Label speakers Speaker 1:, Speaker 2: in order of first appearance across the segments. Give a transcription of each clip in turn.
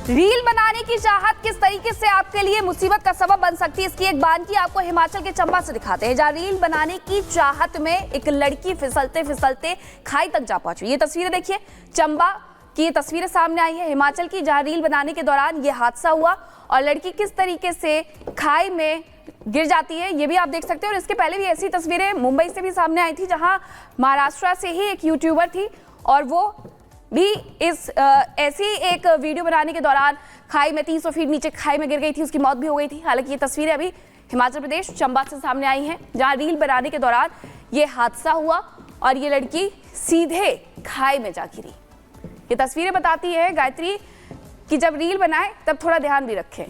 Speaker 1: Reel बनाने की चाहत किस तरीके से आपके लिए मुसीबत का सबब बन सकती है, इसकी एक बानगी आपको हिमाचल के चंबा से दिखाते हैं, जहां रील बनाने की चाहत में एक लड़की फिसलते फिसलते खाई तक जा पहुंची। ये तस्वीरें देखिए, चंबा की ये तस्वीरें सामने आई है हिमाचल की, जहां रील बनाने के दौरान ये हादसा हुआ और लड़की किस तरीके से खाई में गिर जाती है, ये भी आप देख सकते हैं। और इसके पहले भी ऐसी तस्वीरें मुंबई से भी सामने आई थी, जहां महाराष्ट्र से ही एक यूट्यूबर थी और वो भी इस ऐसी एक वीडियो बनाने के दौरान खाई में 300 फीट नीचे खाई में गिर गई थी, उसकी मौत भी हो गई थी। हालांकि ये तस्वीरें अभी हिमाचल प्रदेश चंबा से सामने आई हैं, जहां रील बनाने के दौरान ये हादसा हुआ और ये लड़की सीधे खाई में जा गिरी। ये तस्वीरें बताती है गायत्री कि जब रील बनाए तब थोड़ा ध्यान भी रखें।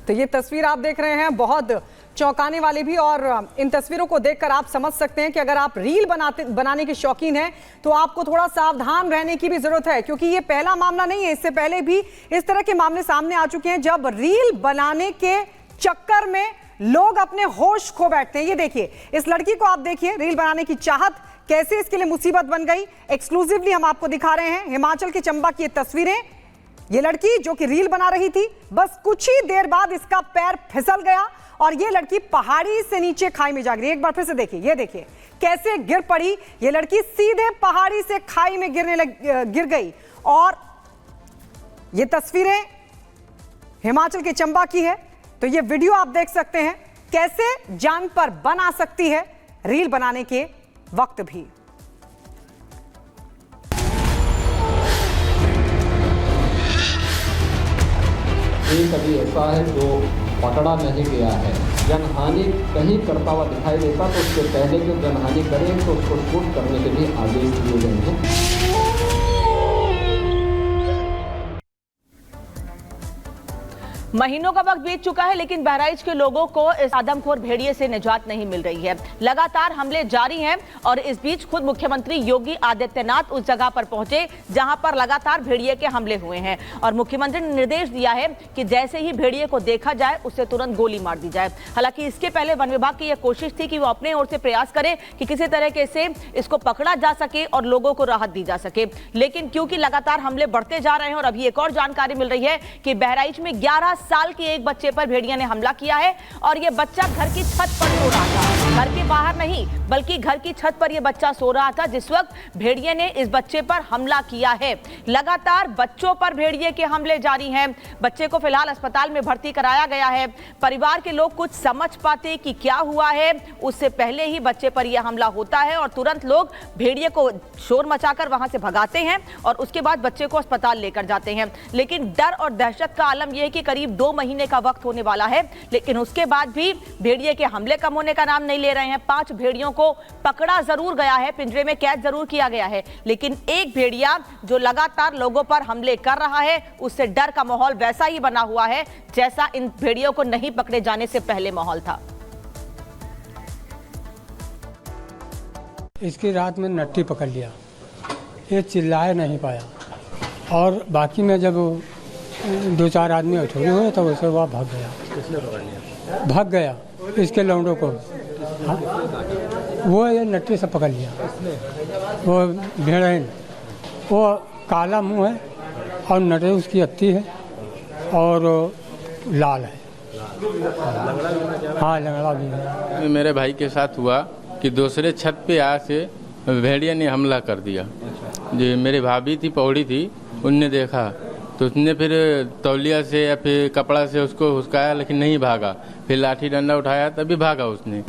Speaker 2: तो ये तस्वीर आप देख रहे हैं बहुत चौंकाने वाली भी, और इन तस्वीरों को देखकर आप समझ सकते हैं कि अगर आप रील बनाने के शौकीन हैं तो आपको थोड़ा सावधान रहने की भी जरूरत है, क्योंकि ये पहला मामला नहीं है। इससे पहले भी इस तरह के मामले सामने आ चुके हैं जब रील बनाने के चक्कर में लोग अपने होश खो बैठते हैं। ये देखिए, इस लड़की को आप देखिए, रील बनाने की चाहत कैसे इसके लिए मुसीबत बन गई। एक्सक्लूसिवली हम आपको दिखा रहे हैं हिमाचल के चंबा की ये तस्वीरें। ये लड़की जो कि रील बना रही थी, बस कुछ ही देर बाद इसका पैर फिसल गया और ये लड़की पहाड़ी से नीचे खाई में जा गिरी। एक बार फिर से देखिए, ये देखिए कैसे गिर पड़ी ये लड़की, सीधे पहाड़ी से खाई में गिर गई। और ये तस्वीरें हिमाचल के चंबा की है। तो ये वीडियो आप देख सकते हैं कैसे जान पर बन आ सकती है रील बनाने के वक्त भी।
Speaker 3: एक अभी ऐसा है जो पकड़ा नहीं गया है, जनहानि कहीं करता हुआ दिखाई देता तो उसके पहले जो जनहानि करें तो उसको शूट करने के लिए आदेश दिए गए हैं।
Speaker 4: महीनों का वक्त बीत चुका है, लेकिन बहराइच के लोगों को इस आदमखोर भेड़िए से निजात नहीं मिल रही है। लगातार हमले जारी हैं और इस बीच खुद मुख्यमंत्री योगी आदित्यनाथ उस जगह पर पहुंचे जहां पर लगातार भेड़िए के हमले हुए हैं और मुख्यमंत्री ने निर्देश दिया है कि जैसे ही भेड़िए को देखा जाए उसे तुरंत गोली मार दी जाए। हालांकि इसके पहले वन विभाग की यह कोशिश थी कि वो अपने ओर से प्रयास करे कि किसी तरीके से इसको पकड़ा जा सके और लोगों को राहत दी जा सके, लेकिन क्योंकि लगातार हमले बढ़ते जा रहे हैं और अभी एक और जानकारी मिल रही है कि बहराइच में 11 साल के एक बच्चे पर भेड़िया ने हमला किया है और यह बच्चा घर की छत पर सो रहा था, घर के बाहर नहीं बल्कि घर की छत पर यह बच्चा सो रहा था जिस वक्त भेड़िए ने इस बच्चे पर हमला किया है। लगातार बच्चों पर भेड़िए के हमले जारी हैं। बच्चे को फिलहाल अस्पताल में भर्ती कराया गया है। परिवार के लोग कुछ समझ पाते कि क्या हुआ है उससे पहले ही बच्चे पर यह हमला होता है और तुरंत लोग भेड़िए को शोर मचाकर वहां से भगाते हैं और उसके बाद बच्चे को अस्पताल लेकर जाते हैं। लेकिन डर और दहशत का आलम यह है कि करीब 2 महीने का वक्त होने वाला है, लेकिन उसके बाद भी भेड़िए के हमले कम होने का नाम नहीं ले रहे हैं। 5 भेड़ियों को पकड़ा जरूर गया है, पिंजरे में कैद जरूर किया गया है, लेकिन एक भेड़िया जो लगातार लोगों पर हमले कर रहा है उससे डर का माहौल वैसा ही बना हुआ है जैसा इन भेड़ियों को नहीं पकड़े जाने से पहले माहौल था।
Speaker 5: इसकी रात में नट्टी पकड़ लिया, ये चिल्लाए नहीं पाया और बाकी में जब 2-4 आदमी अठोरे हुए तो उसे वह भाग गया। किसने पकड़ लिया? भाग गया इसके लौंडों को। हाँ? वो ये नट्टी से पकड़ लिया। वो भेड़न, वो काला मुंह है और नटे उसकी अत्ती है और लाल है। हाँ, लंगड़ा भी है।
Speaker 6: मेरे भाई के साथ हुआ कि दूसरे छत पे आ से भेड़िया ने हमला कर दिया। जो मेरी भाभी थी, पौड़ी थी, उनने देखा तो उसने फिर तौलिया से या फिर कपड़ा से उसको हुस्काया, लेकिन नहीं भागा। फिर लाठी डंडा उठाया तभी भागा उसने।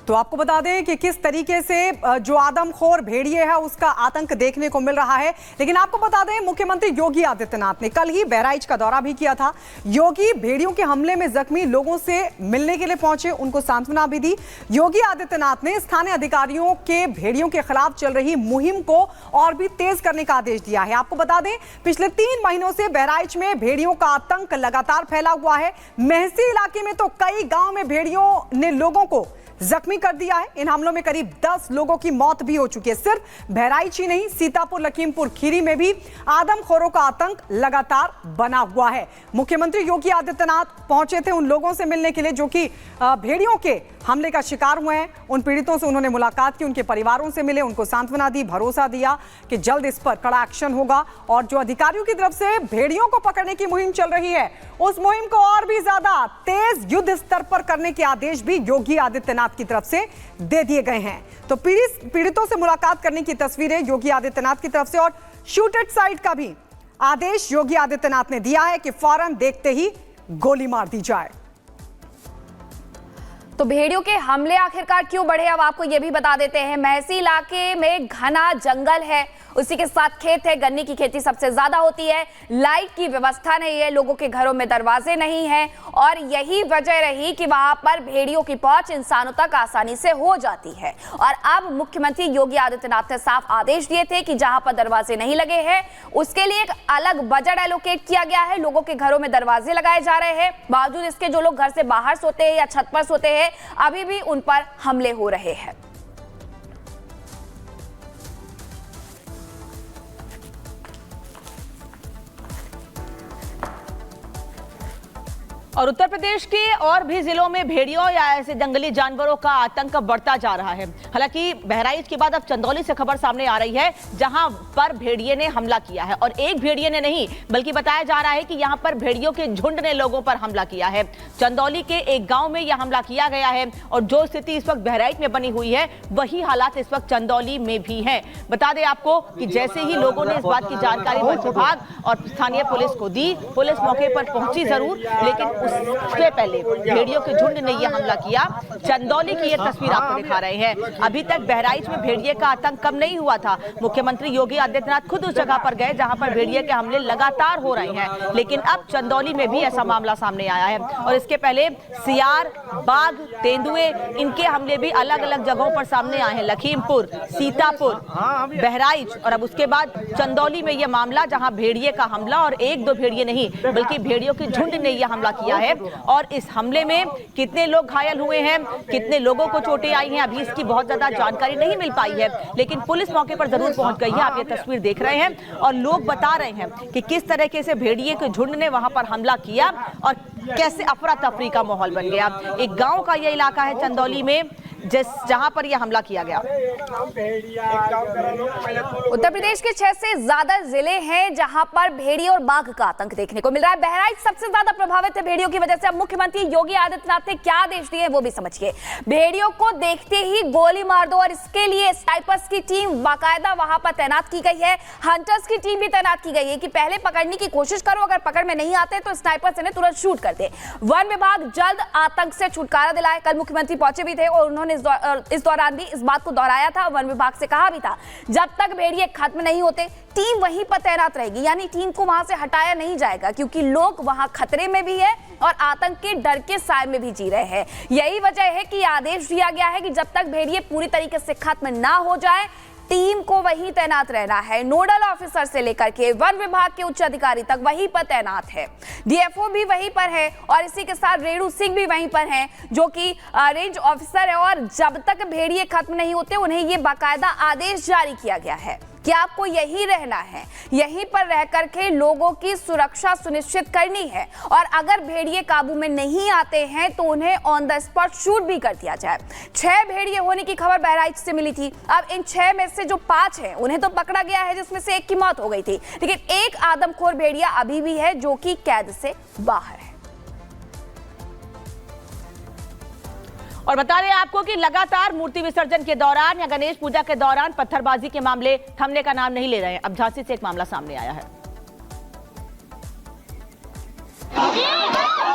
Speaker 2: तो आपको बता दें कि किस तरीके से जो आदमखोर भेड़िए है उसका आतंक देखने को मिल रहा है। लेकिन आपको बता दें, मुख्यमंत्री योगी आदित्यनाथ ने कल ही बहराइच का दौरा भी किया था। योगी भेड़ियों के हमले में जख्मी लोगों से मिलने के लिए पहुंचे, उनको सांत्वना भी दी। योगी आदित्यनाथ ने स्थानीय अधिकारियों के भेड़ियों के खिलाफ चल रही मुहिम को और भी तेज करने का आदेश दिया है। आपको बता दें, पिछले 3 महीनों से बहराइच में भेड़ियों का आतंक लगातार फैला हुआ है। मेहसी इलाके में तो कई गाँव में भेड़ियों ने लोगों को जख्मी कर दिया है। इन हमलों में करीब 10 लोगों की मौत भी हो चुकी है। सिर्फ बहराइच ही नहीं, सीतापुर, लखीमपुर खीरी में भी आदमखोरों का आतंक लगातार बना हुआ है। मुख्यमंत्री योगी आदित्यनाथ पहुंचे थे उन लोगों से मिलने के लिए जो कि भेड़ियों के हमले का शिकार हुए हैं। उन पीड़ितों से उन्होंने मुलाकात की, उनके परिवारों से मिले, उनको सांत्वना दी, भरोसा दिया कि जल्द इस पर कड़ा एक्शन होगा। और जो अधिकारियों की तरफ से भेड़ियों को पकड़ने की मुहिम चल रही है, उस मुहिम को और भी ज्यादा तेज युद्ध स्तर पर करने के आदेश भी योगी आदित्यनाथ की तरफ से दे दिए गए हैं। तो पीड़ितों से मुलाकात करने की तस्वीरें योगी आदित्यनाथ की तरफ से, और शूट एट साइट का भी आदेश योगी आदित्यनाथ ने दिया है कि फौरन देखते ही गोली मार दी जाए।
Speaker 1: तो भेड़ियों के हमले आखिरकार क्यों बढ़े, अब आपको यह भी बता देते हैं। महसी इलाके में घना जंगल है, उसी के साथ खेत है, गन्ने की खेती सबसे ज्यादा होती है, लाइट की व्यवस्था नहीं है, लोगों के घरों में दरवाजे नहीं हैं, और यही वजह रही कि वहां पर भेड़ियों की पहुंच इंसानों तक आसानी से हो जाती है। और अब मुख्यमंत्री योगी आदित्यनाथ ने साफ आदेश दिए थे कि जहां पर दरवाजे नहीं लगे हैं उसके लिए एक अलग बजट एलोकेट किया गया है, लोगों के घरों में दरवाजे लगाए जा रहे हैं। बावजूद इसके जो लोग घर से बाहर सोते हैं या छत पर सोते हैं, अभी भी उन पर हमले हो रहे हैं।
Speaker 4: और उत्तर प्रदेश के और भी जिलों में भेड़ियों या ऐसे जंगली जानवरों का आतंक बढ़ता जा रहा है। हालांकि बहराइच के बाद अब चंदौली से खबर सामने आ रही है जहां पर भेड़िए ने हमला किया है, और एक भेड़िए ने नहीं बल्कि बताया जा रहा है कि यहां पर भेड़ियों के झुंड ने लोगों पर हमला किया है। चंदौली के एक गांव में यह हमला किया गया है, और जो स्थिति इस वक्त बहराइच में बनी हुई है वही हालात इस वक्त चंदौली में भी है। बता दें आपको कि जैसे ही लोगों ने इस बात की जानकारी वन विभाग और स्थानीय पुलिस को दी, पुलिस मौके पर पहुंची जरूर, लेकिन उससे पहले भेड़ियों के झुंड ने यह हमला किया। चंदौली की यह तस्वीर आपको दिखा रहे हैं। अभी तक बहराइच में भेड़िए का आतंक कम नहीं हुआ था। मुख्यमंत्री योगी आदित्यनाथ खुद उस जगह पर गए जहां पर भेड़िए के हमले लगातार हो रहे हैं, लेकिन अब चंदौली में भी ऐसा मामला सामने आया है। और इसके पहले सियार, बाघ, तेंदुए, इनके हमले भी अलग अलग जगहों पर सामने आए हैं। लखीमपुर, सीतापुर, बहराइच, और अब उसके बाद चंदौली में यह मामला जहां भेड़िए का हमला, और एक दो भेड़िए नहीं बल्कि भेड़ियों के झुंड ने यह हमला किया है। और इस हमले में कितने लोग घायल हुए हैं, कितने लोगों को चोटें आई हैं, अभी इसकी बहुत ज्यादा जानकारी नहीं मिल पाई है, लेकिन पुलिस मौके पर जरूर पहुंच गई है। आप ये तस्वीर देख रहे हैं और लोग बता रहे हैं कि किस तरीके से भेड़िए के झुंड ने वहां पर हमला किया और कैसे अफरा तफरी का माहौल बन गया। एक गांव का यह इलाका है चंदौली में जहां पर यह हमला किया गया।
Speaker 1: उत्तर प्रदेश के 6 से ज्यादा जिले हैं जहां पर भेड़िए और बाघ का आतंक देखने को मिल रहा है। बहराइच सबसे ज्यादा प्रभावित है भेड़ियों की वजह से। अब मुख्यमंत्री योगी आदित्यनाथ ने क्या आदेश दिए वो भी समझिए। भेड़ियों को देखते ही गोली मार दो, और इसके लिए स्नाइपर्स की टीम बाकायदा वहां पर तैनात की गई है। हंटर्स की टीम भी तैनात की गई है कि पहले पकड़ने की कोशिश करो, अगर पकड़ में नहीं आते तो स्नाइपर्स इन्हें तुरंत शूट कर दे। वन विभाग जल्द आतंक से छुटकारा दिलाए। कल मुख्यमंत्री पहुंचे भी थे और उन्होंने इस दौरान भी इस बात को दोहराया था, वन विभाग से कहा भी था जब तक भेड़िए खत्म नहीं होते टीम वहीं पर तैनात रहेगी, यानी टीम को वहां से हटाया नहीं जाएगा, क्योंकि लोग वहां खतरे में भी है और आतंक के डर के साए में भी जी रहे हैं। यही वजह है कि आदेश दिया गया है कि जब तक भेड़िए पूरी तरीके से खत्म ना हो जाए टीम को वहीं तैनात रहना है। नोडल ऑफिसर से लेकर के वन विभाग के उच्च अधिकारी तक वहीं पर तैनात है। डीएफओ भी वहीं पर है और इसी के साथ रेणु सिंह भी वहीं पर हैं जो कि रेंज ऑफिसर है, और जब तक भेड़िए खत्म नहीं होते उन्हें ये बाकायदा आदेश जारी किया गया है कि आपको यही रहना है, यहीं पर रह करके लोगों की सुरक्षा सुनिश्चित करनी है, और अगर भेड़िए काबू में नहीं आते हैं तो उन्हें ऑन द स्पॉट शूट भी कर दिया जाए। 6 भेड़िए होने की खबर बहराइच से मिली थी। अब इन 6 में से जो 5 हैं उन्हें तो पकड़ा गया है, जिसमें से एक की मौत हो गई थी, लेकिन एक आदमखोर भेड़िया अभी भी है जो कि कैद से बाहर है।
Speaker 4: और बता दें आपको कि लगातार मूर्ति विसर्जन के दौरान या गणेश पूजा के दौरान पत्थरबाजी के मामले थमने का नाम नहीं ले रहे हैं। अब झांसी से एक मामला सामने आया है।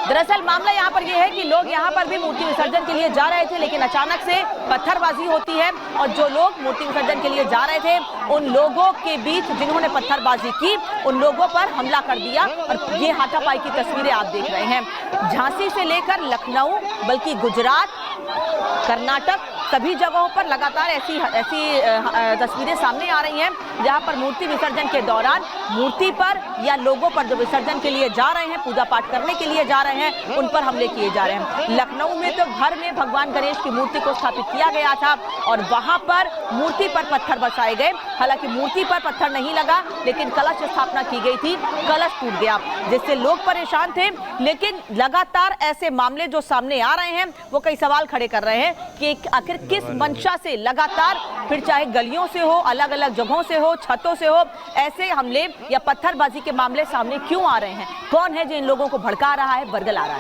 Speaker 4: दरअसल मामला यहाँ पर यह है कि लोग यहाँ पर भी मूर्ति विसर्जन के लिए जा रहे थे, लेकिन अचानक से पत्थरबाजी होती है और जो लोग मूर्ति विसर्जन के लिए जा रहे थे उन लोगों के बीच जिन्होंने पत्थरबाजी की उन लोगों पर हमला कर दिया। और ये हाथापाई की तस्वीरें आप देख रहे हैं। झांसी से लेकर लखनऊ, बल्कि गुजरात, कर्नाटक, सभी जगहों पर लगातार ऐसी तस्वीरें सामने आ रही हैं जहां पर मूर्ति विसर्जन के दौरान मूर्ति पर या लोगों पर जो विसर्जन के लिए जा रहे हैं, पूजा पाठ करने के लिए जा रहे हैं, उन पर हमले किए जा रहे हैं। लखनऊ में तो घर में भगवान गणेश की मूर्ति को स्थापित किया गया था और वहां पर मूर्ति पर पत्थर बरसाए गए। हालांकि मूर्ति पर पत्थर नहीं लगा, लेकिन कलश स्थापना की गई थी, कलश टूट गया, जिससे लोग परेशान थे। लेकिन लगातार ऐसे मामले जो सामने आ रहे हैं वो कई सवाल खड़े कर रहे हैं कि आखिर किस मंशा से लगातार, फिर चाहे गलियों से हो, अलग अलग जगहों से हो, छतों से हो, ऐसे हमले या पत्थरबाजी के मामले सामने क्यों आ रहे हैं? कौन है जो इन लोगों को भड़का रहा है, बरगला रहा है?